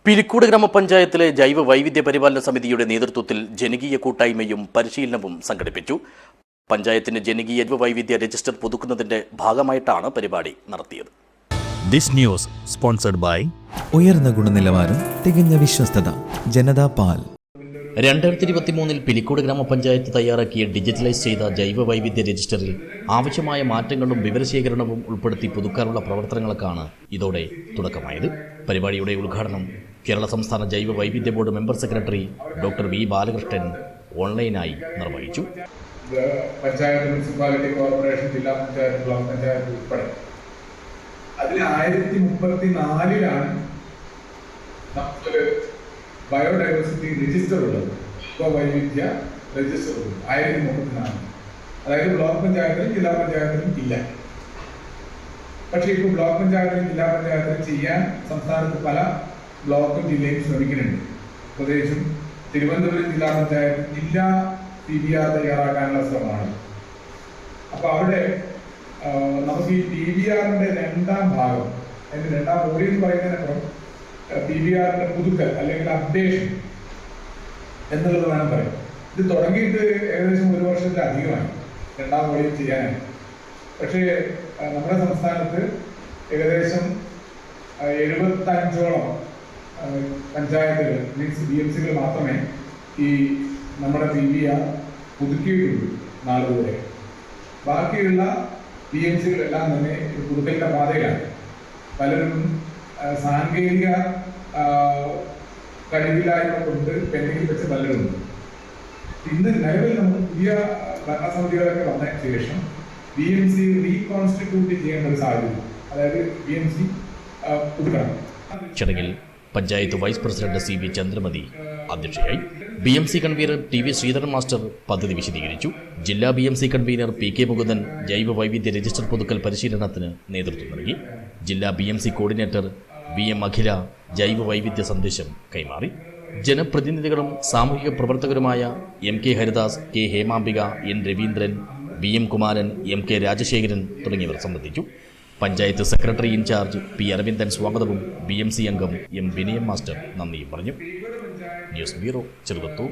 പിലിക്കോട് ഗ്രാമപഞ്ചായത്തിലെ ജൈവ വൈവിധ്യ പരിപാലന സമിതിയുടെ നേതൃത്വത്തിൽ ജനകീയ കൂട്ടായ്മയും പരിശീലനവും സംഘടിപ്പിച്ചു. പഞ്ചായത്തിന്റെ ജനകീയ ജൈവ വൈവിധ്യ രജിസ്റ്റർ പുതുക്കുന്നതിന്റെ ഭാഗമായിട്ടാണ് പരിപാടി നടത്തിയത്. ദിസ് ന്യൂസ് സ്പോൺസർഡ് ബൈ ഉയർന്ന ഗുണനിലവാരം, തികഞ്ഞ വിശ്വസ്തത, ജനതാ പാൽ. 2023 പിലിക്കോട് ഗ്രാമപഞ്ചായത്ത് തയ്യാറാക്കിയ ഡിജിറ്റലൈസ് ചെയ്ത ജൈവ വൈവിധ്യ രജിസ്റ്ററിൽ ആവശ്യമായ മാറ്റങ്ങളും വിവരശേഖരണവും ഉൾപ്പെടുത്തി പുതുക്കാനുള്ള പ്രവർത്തനങ്ങൾക്കാണ് ഇതോടെ തുടക്കമായത്. പരിപാടിയുടെ ഉദ്ഘാടനം കേരള സംസ്ഥാന ജൈവ വൈവിധ്യ board member secretary doctor V Balakrishnan ഓൺലൈനായി നിർവഹിച്ചു. പഞ്ചായത്ത്, മുനിസിപ്പാലിറ്റി കോർപ്പറേഷൻ, ജില്ലാ പഞ്ചായത്ത്, ബ്ലോക്ക് പഞ്ചായത്ത് ഉൾപ്പെടെ അതിൽ 1034 നമുക്കൊരു ബയോഡൈവേഴ്സിറ്റി രജിസ്റ്റർ ഉള്ളത്, വൈവിധ്യ രജിസ്റ്റർ ഉള്ളത് 1034. അതായത് ബ്ലോക്ക് പഞ്ചായത്തിലും ജില്ലാ പഞ്ചായത്തിലും ഇല്ല. പക്ഷേ ഇപ്പോൾ ബ്ലോക്ക് പഞ്ചായത്തിലും ജില്ലാ പഞ്ചായത്തിലും ചെയ്യാൻ സംസ്ഥാനത്ത് പല ബ്ലോക്കും ജില്ലയും ശ്രമിക്കുന്നുണ്ട്. പ്രത്യേകിച്ചും തിരുവനന്തപുരം ജില്ലാ പഞ്ചായത്ത് ജില്ലാ PBR തയ്യാറാക്കാനുള്ള ശ്രമമാണ്. അപ്പോൾ അവിടെ നമുക്ക് ഈ PBRന്റെ രണ്ടാം ഭാഗം, അതിന്റെ രണ്ടാം ബോഡി എന്ന് പറയുന്നതിനപ്പുറം PBRന്റെ പുതുക്കൽ അല്ലെങ്കിൽ അപ്ഡേഷൻ എന്നുള്ളത് വേണം പറയാം. ഇത് തുടങ്ങിയിട്ട് ഏകദേശം 1 വർഷത്തിലധികമായി രണ്ടാം ബോഡി ചെയ്യാനായി. പക്ഷേ നമ്മുടെ സംസ്ഥാനത്ത് ഏകദേശം 75ഓളം പഞ്ചായത്തുകൾ മീൻസ് BMCകൾ മാത്രമേ ഈ നമ്മുടെ PBR പുതുക്കിയിട്ടുള്ളൂ നാളുകൂടെ. ബാക്കിയുള്ള BMCകളെല്ലാം തന്നെ പുതുക്കലിന്റെ പാതയിലാണ്. പലരും സാങ്കേതിക കഴിവില്ലായ്മ കൊണ്ട് പെൻഡിങ്ങിൽ വെച്ച് പലരുണ്ട്. ഇന്ന് നിലവിൽ നമുക്ക് പുതിയ ഭരണസമിതികളൊക്കെ വന്നതിന് ശേഷം BMC റീകോൺസ്റ്റിറ്റ്യൂട്ട് ചെയ്യേണ്ട ഒരു സാധ്യത, അതായത് BMC പുതുക്കണം. ചടങ്ങിൽ panchayat vice president CB Chandramathi അധ്യക്ഷയായി. BMC convener TV Sreedharan master പദ്ധതി വിശദീകരിച്ചു. ജില്ലാ BMC കൺവീനർ PK മുകുന്ദൻ ജൈവ വൈവിധ്യ രജിസ്റ്റർ പുതുക്കൽ പരിശീലനത്തിന് നേതൃത്വം നൽകി. ജില്ലാ BMC കോർഡിനേറ്റർ VM അഖില ജൈവ വൈവിധ്യ സന്ദേശം കൈമാറി. ജനപ്രതിനിധികളും സാമൂഹിക പ്രവർത്തകരുമായ MK Haridas, K Hemambika, N Raveendran, VM Kumaran, MK Rajasekharan തുടങ്ങിയവർ സംബന്ധിച്ചു. Panchayat secretary incharge P Aravindan സ്വാഗതവും BMC അംഗം M വിനയം മാസ്റ്റർ നന്ദിയും പറഞ്ഞു. News bureau, Cheruvathur.